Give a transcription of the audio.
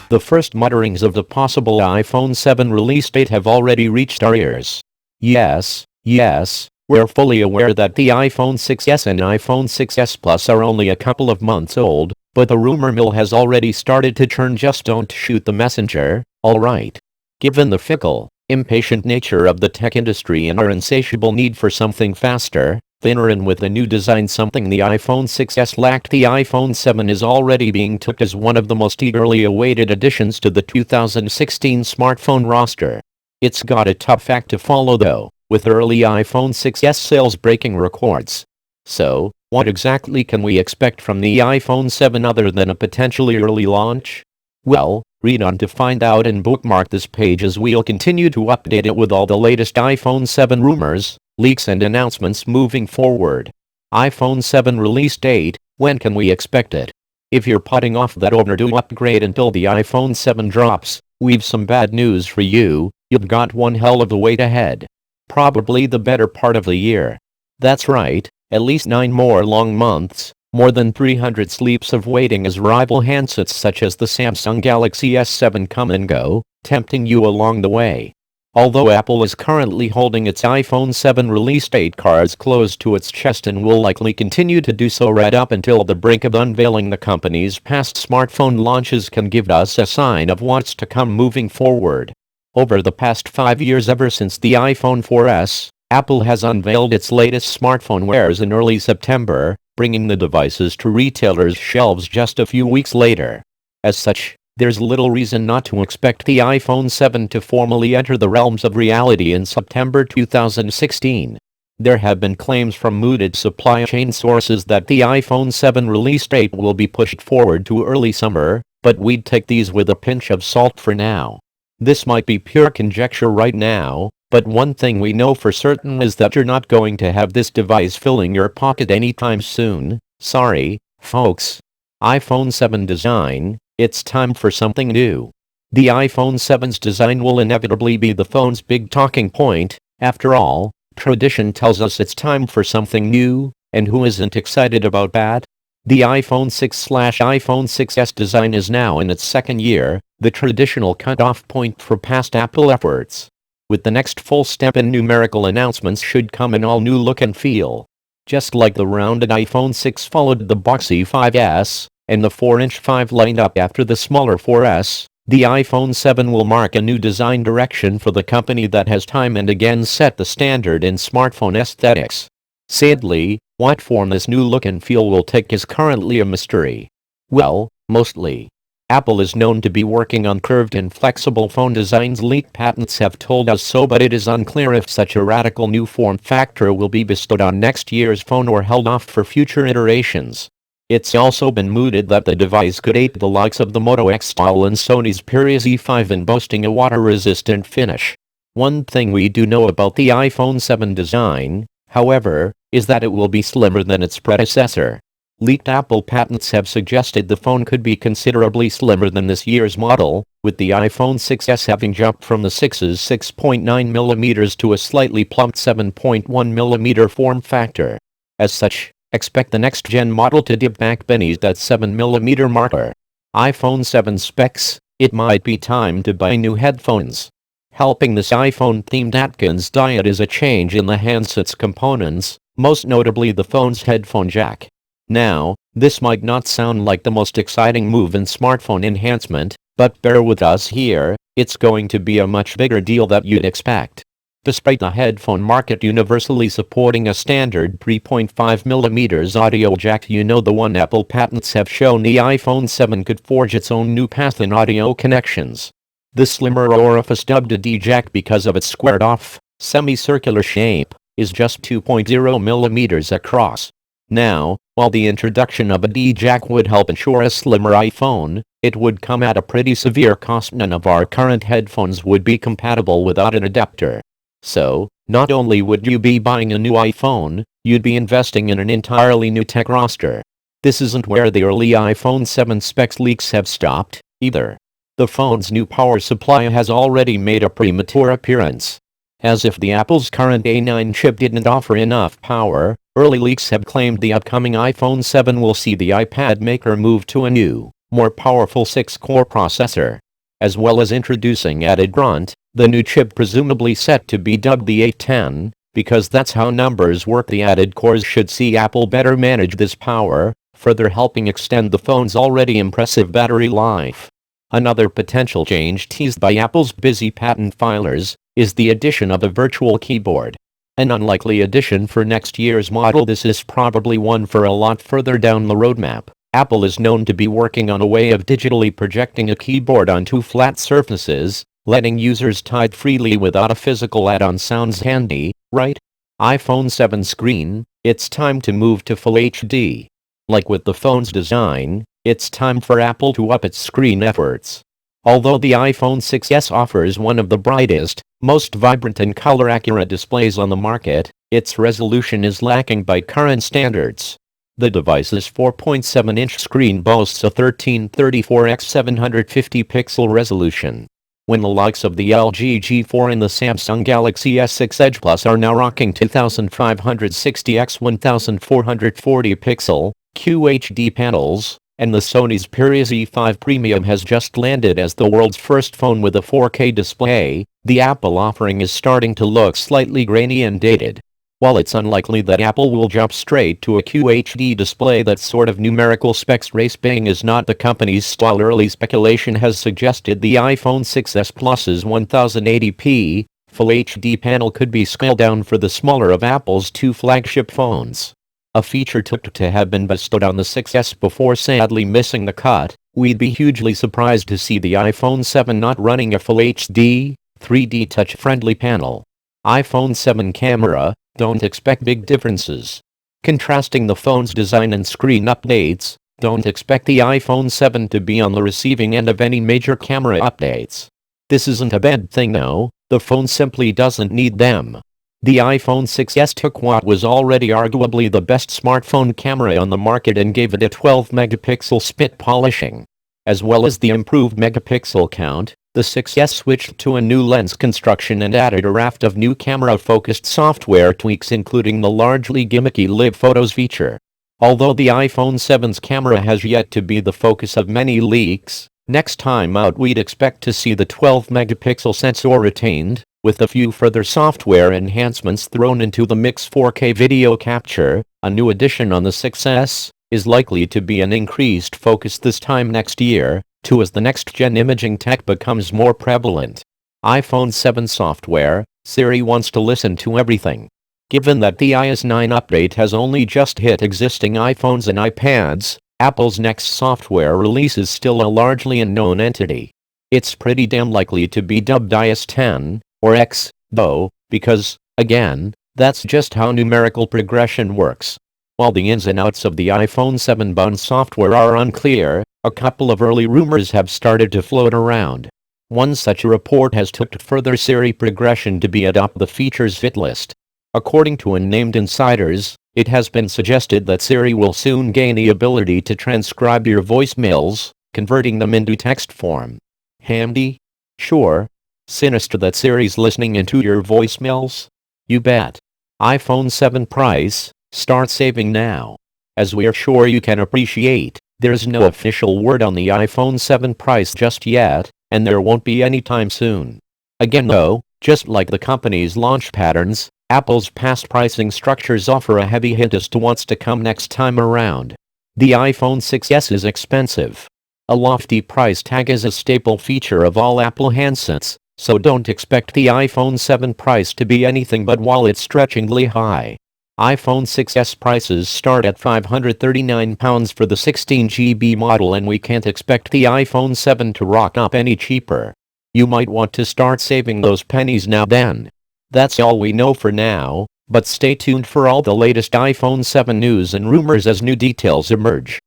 The first mutterings of the possible iPhone 7 release date have already reached our ears. Yes, we're fully aware that the iPhone 6s and iPhone 6s Plus are only a couple of months old, but the rumor mill has already started to churn. Just don't shoot the messenger, alright? Given the fickle, impatient nature of the tech industry and our insatiable need for something faster, thinner and with a new design, something the iPhone 6s lacked, the iPhone 7 is already being touted as one of the most eagerly awaited additions to the 2016 smartphone roster. It's got a tough act to follow though, with early iPhone 6s sales breaking records. So, what exactly can we expect from the iPhone 7 other than a potentially early launch? Well, read on to find out and bookmark this page as we'll continue to update it with all the latest iPhone 7 rumors, leaks and announcements moving forward. iPhone 7 release date, when can we expect it? If you're putting off that overdue upgrade until the iPhone 7 drops, we've some bad news for you. You've got one hell of a wait ahead. Probably the better part of the year. That's right, at least 9 more long months, more than 300 sleeps of waiting as rival handsets such as the Samsung Galaxy S7 come and go, tempting you along the way. Although Apple is currently holding its iPhone 7 release date cards close to its chest and will likely continue to do so right up until the brink of unveiling the company's past smartphone launches can give us a sign of what's to come moving forward. Over the past 5 years, ever since the iPhone 4S, Apple has unveiled its latest smartphone wares in early September, bringing the devices to retailers' shelves just a few weeks later. As such, there's little reason not to expect the iPhone 7 to formally enter the realms of reality in September 2016. There have been claims from mooted supply chain sources that the iPhone 7 release date will be pushed forward to early summer, but we'd take these with a pinch of salt for now. This might be pure conjecture right now, but one thing we know for certain is that you're not going to have this device filling your pocket anytime soon. Sorry, folks. iPhone 7 design, it's time for something new. The iPhone 7's design will inevitably be the phone's big talking point. After all, tradition tells us it's time for something new, and who isn't excited about that? The iPhone 6/iPhone 6s design is now in its second year, the traditional cutoff point for past Apple efforts. With the next full step in numerical announcements should come an all-new look and feel. Just like the rounded iPhone 6 followed the boxy 5S, and the 4-inch 5 lined up after the smaller 4S, the iPhone 7 will mark a new design direction for the company that has time and again set the standard in smartphone aesthetics. Sadly, what form this new look and feel will take is currently a mystery. Well, mostly. Apple is known to be working on curved and flexible phone designs. Leaked patents have told us so, but it is unclear if such a radical new form factor will be bestowed on next year's phone or held off for future iterations. It's also been mooted that the device could ape the likes of the Moto X style and Sony's Xperia Z5 in boasting a water-resistant finish. One thing we do know about the iPhone 7 design, however, is that it will be slimmer than its predecessor. Leaked Apple patents have suggested the phone could be considerably slimmer than this year's model, with the iPhone 6s having jumped from the 6's 6.9mm to a slightly plumped 7.1mm form factor. As such, expect the next-gen model to dip back beneath that 7mm marker. iPhone 7 specs, it might be time to buy new headphones. Helping this iPhone-themed Atkins diet is a change in the handset's components, most notably the phone's headphone jack. Now, this might not sound like the most exciting move in smartphone enhancement, but bear with us here, it's going to be a much bigger deal than you'd expect. Despite the headphone market universally supporting a standard 3.5mm audio jack, you know the one, Apple patents have shown the iPhone 7 could forge its own new path in audio connections. The slimmer orifice, dubbed a D-jack because of its squared-off, semicircular shape, is just 2.0mm across. Now, while the introduction of a D-jack would help ensure a slimmer iPhone, it would come at a pretty severe cost. None of our current headphones would be compatible without an adapter. So, not only would you be buying a new iPhone, you'd be investing in an entirely new tech roster. This isn't where the early iPhone 7 specs leaks have stopped, either. The phone's new power supply has already made a premature appearance. As if the Apple's current A9 chip didn't offer enough power, early leaks have claimed the upcoming iPhone 7 will see the iPad maker move to a new, more powerful 6-core processor. As well as introducing added grunt, the new chip presumably set to be dubbed the A10, because that's how numbers work. The added cores should see Apple better manage this power, further helping extend the phone's already impressive battery life. Another potential change teased by Apple's busy patent filers is the addition of a virtual keyboard. An unlikely addition for next year's model. This is probably one for a lot further down the roadmap. Apple is known to be working on a way of digitally projecting a keyboard onto flat surfaces, letting users type freely without a physical add-on. Sounds handy, right? iPhone 7 screen, it's time to move to Full HD. Like with the phone's design, it's time for Apple to up its screen efforts. Although the iPhone 6s offers one of the brightest, most vibrant and color-accurate displays on the market, its resolution is lacking by current standards. The device's 4.7-inch screen boasts a 1334x750 pixel resolution. When the likes of the LG G4 and the Samsung Galaxy S6 Edge Plus are now rocking 2560x1440 pixel QHD panels, and the Sony Xperia Z5 Premium has just landed as the world's first phone with a 4K display, the Apple offering is starting to look slightly grainy and dated. While it's unlikely that Apple will jump straight to a QHD display, that sort of numerical specs race-baiting is not the company's style. Early speculation has suggested the iPhone 6s Plus's 1080p Full HD panel could be scaled down for the smaller of Apple's two flagship phones. A feature took to have been bestowed on the 6s before sadly missing the cut. We'd be hugely surprised to see the iPhone 7 not running a Full HD, 3D touch-friendly panel. iPhone 7 camera, don't expect big differences. Contrasting the phone's design and screen updates, don't expect the iPhone 7 to be on the receiving end of any major camera updates. This isn't a bad thing though, the phone simply doesn't need them. The iPhone 6s took what was already arguably the best smartphone camera on the market and gave it a 12-megapixel spit polishing. As well as the improved megapixel count, the 6s switched to a new lens construction and added a raft of new camera-focused software tweaks, including the largely gimmicky Live Photos feature. Although the iPhone 7's camera has yet to be the focus of many leaks, next time out we'd expect to see the 12-megapixel sensor retained, with a few further software enhancements thrown into the mix. 4K video capture, a new addition on the 6s, is likely to be an increased focus this time next year, too, as the next-gen imaging tech becomes more prevalent. iPhone 7 software, Siri wants to listen to everything. Given that the iOS 9 update has only just hit existing iPhones and iPads, Apple's next software release is still a largely unknown entity. It's pretty damn likely to be dubbed iOS 10, or X, though, because, again, that's just how numerical progression works. While the ins and outs of the iPhone 7 bound software are unclear, a couple of early rumors have started to float around. One such report has tipped further Siri progression to be atop the features hit list. According to unnamed insiders, it has been suggested that Siri will soon gain the ability to transcribe your voicemails, converting them into text form. Handy? Sure. Sinister that Siri's listening into your voicemails? You bet. iPhone 7 price, start saving now. As we are sure you can appreciate, there's no official word on the iPhone 7 price just yet, and there won't be anytime soon. Again though, just like the company's launch patterns, Apple's past pricing structures offer a heavy hint as to what's to come next time around. The iPhone 6s is expensive. A lofty price tag is a staple feature of all Apple handsets, so don't expect the iPhone 7 price to be anything but wallet-stretchingly high. iPhone 6s prices start at £539 for the 16GB model, and we can't expect the iPhone 7 to rock up any cheaper. You might want to start saving those pennies now then. That's all we know for now, but stay tuned for all the latest iPhone 7 news and rumors as new details emerge.